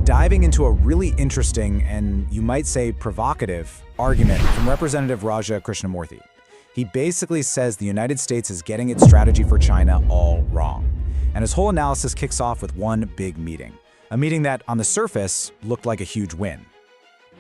diving into a really interesting and, you might say, provocative argument from Representative Raja Krishnamurthy. He basically says the United States is getting its strategy for China all wrong. And his whole analysis kicks off with one big meeting. A meeting that, on the surface, looked like a huge win.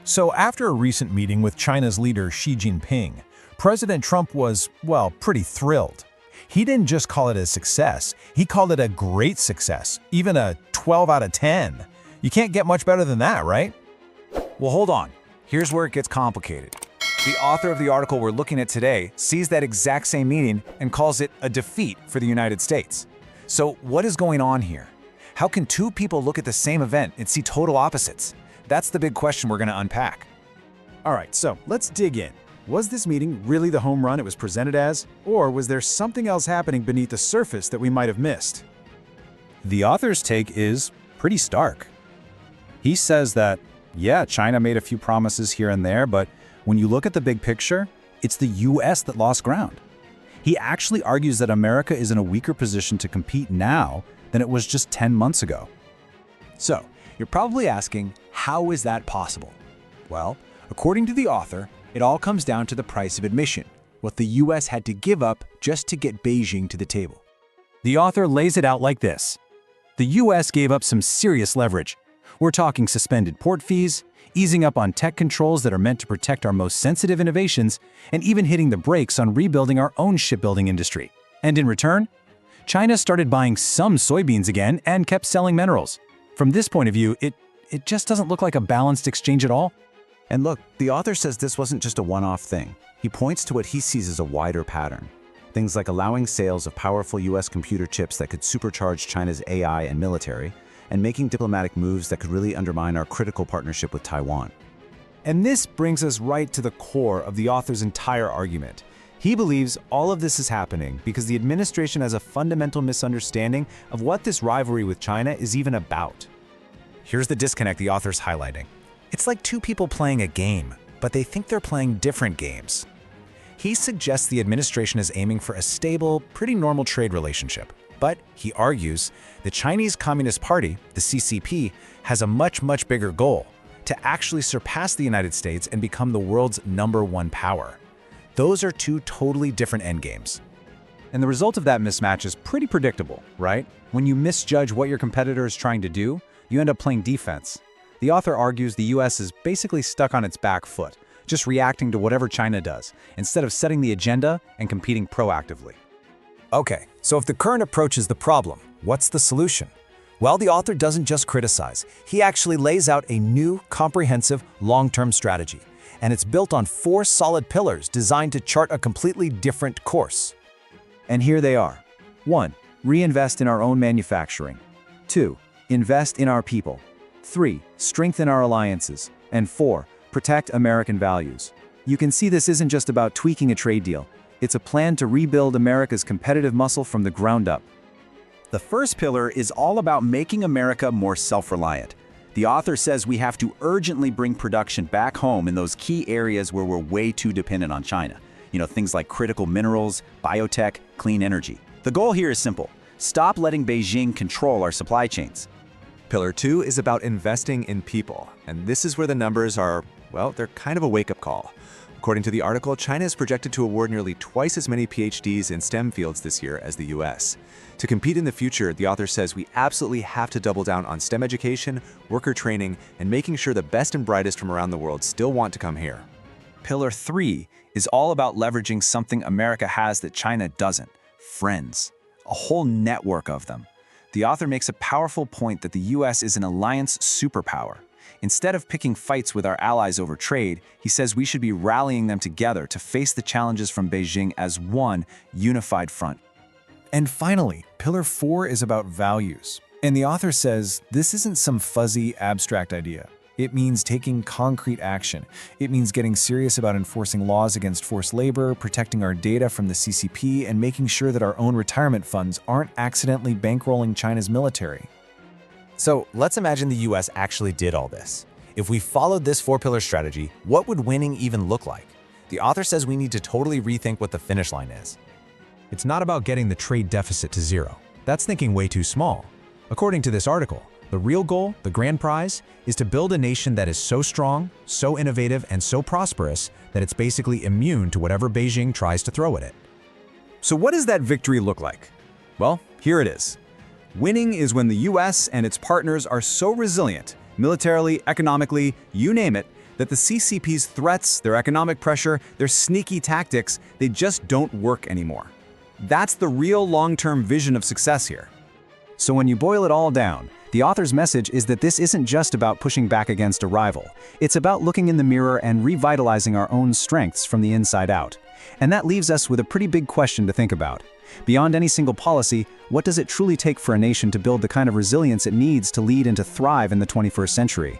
So after a recent meeting with China's leader Xi Jinping, President Trump was, well, pretty thrilled. He didn't just call it a success, he called it a great success, even a 12 out of 10. You can't get much better than that, right? Well, hold on. Here's where it gets complicated. The author of the article we're looking at today sees that exact same meeting and calls it a defeat for the United States. So what is going on here? How can two people look at the same event and see total opposites? That's the big question we're going to unpack. All right, so let's dig in. Was this meeting really the home run it was presented as, or was there something else happening beneath the surface that we might have missed? The author's take is pretty stark. He says that, yeah, China made a few promises here and there, but when you look at the big picture, it's the US that lost ground. He actually argues that America is in a weaker position to compete now than it was just 10 months ago. So, you're probably asking, how is that possible? Well, according to the author, it all comes down to the price of admission, what the US had to give up just to get Beijing to the table. The author lays it out like this. The US gave up some serious leverage. We're talking suspended port fees, easing up on tech controls that are meant to protect our most sensitive innovations, and even hitting the brakes on rebuilding our own shipbuilding industry. And in return, China started buying some soybeans again and kept selling minerals. From this point of view, it just doesn't look like a balanced exchange at all. And look, the author says this wasn't just a one-off thing. He points to what he sees as a wider pattern. Things like allowing sales of powerful US computer chips that could supercharge China's AI and military, and making diplomatic moves that could really undermine our critical partnership with Taiwan. And this brings us right to the core of the author's entire argument. He believes all of this is happening because the administration has a fundamental misunderstanding of what this rivalry with China is even about. Here's the disconnect the author's highlighting. It's like two people playing a game, but they think they're playing different games. He suggests the administration is aiming for a stable, pretty normal trade relationship. But he argues the Chinese Communist Party, the CCP, has a much bigger goal: to actually surpass the United States and become the world's #1 power. Those are two totally different endgames. And the result of that mismatch is pretty predictable, right? When you misjudge what your competitor is trying to do, you end up playing defense. The author argues the US is basically stuck on its back foot, just reacting to whatever China does, instead of setting the agenda and competing proactively. Okay, so if the current approach is the problem, what's the solution? Well, the author doesn't just criticize. He actually lays out a new, comprehensive, long-term strategy. And it's built on 4 solid pillars designed to chart a completely different course. And here they are. 1. Reinvest in our own manufacturing. 2. Invest in our people. 3. Strengthen our alliances. And 4. Protect American values. You can see this isn't just about tweaking a trade deal. It's a plan to rebuild America's competitive muscle from the ground up. The first pillar is all about making America more self-reliant. The author says we have to urgently bring production back home in those key areas where we're way too dependent on China. Things like critical minerals, biotech, clean energy. The goal here is simple: stop letting Beijing control our supply chains. Pillar 2 is about investing in people, and this is where the numbers are, well, they're kind of a wake-up call. According to the article, China is projected to award nearly twice as many PhDs in STEM fields this year as the US. To compete in the future, the author says we absolutely have to double down on STEM education, worker training, and making sure the best and brightest from around the world still want to come here. Pillar 3 is all about leveraging something America has that China doesn't: friends. A whole network of them. The author makes a powerful point that the US is an alliance superpower. Instead of picking fights with our allies over trade, he says we should be rallying them together to face the challenges from Beijing as one unified front. And finally, Pillar 4 is about values. And the author says this isn't some fuzzy, abstract idea. It means taking concrete action. It means getting serious about enforcing laws against forced labor, protecting our data from the CCP, and making sure that our own retirement funds aren't accidentally bankrolling China's military. So let's imagine the US actually did all this. If we followed this 4-pillar strategy, what would winning even look like? The author says we need to totally rethink what the finish line is. It's not about getting the trade deficit to zero. That's thinking way too small. According to this article, The real goal, the grand prize, is to build a nation that is so strong, so innovative, and so prosperous that it's basically immune to whatever Beijing tries to throw at it. So what does that victory look like? Well, here it is. Winning is when the US and its partners are so resilient, militarily, economically, you name it, that the CCP's threats, their economic pressure, their sneaky tactics, they just don't work anymore. That's the real long-term vision of success here. So when you boil it all down, the author's message is that this isn't just about pushing back against a rival. It's about looking in the mirror and revitalizing our own strengths from the inside out. And that leaves us with a pretty big question to think about. Beyond any single policy, what does it truly take for a nation to build the kind of resilience it needs to lead and to thrive in the 21st century?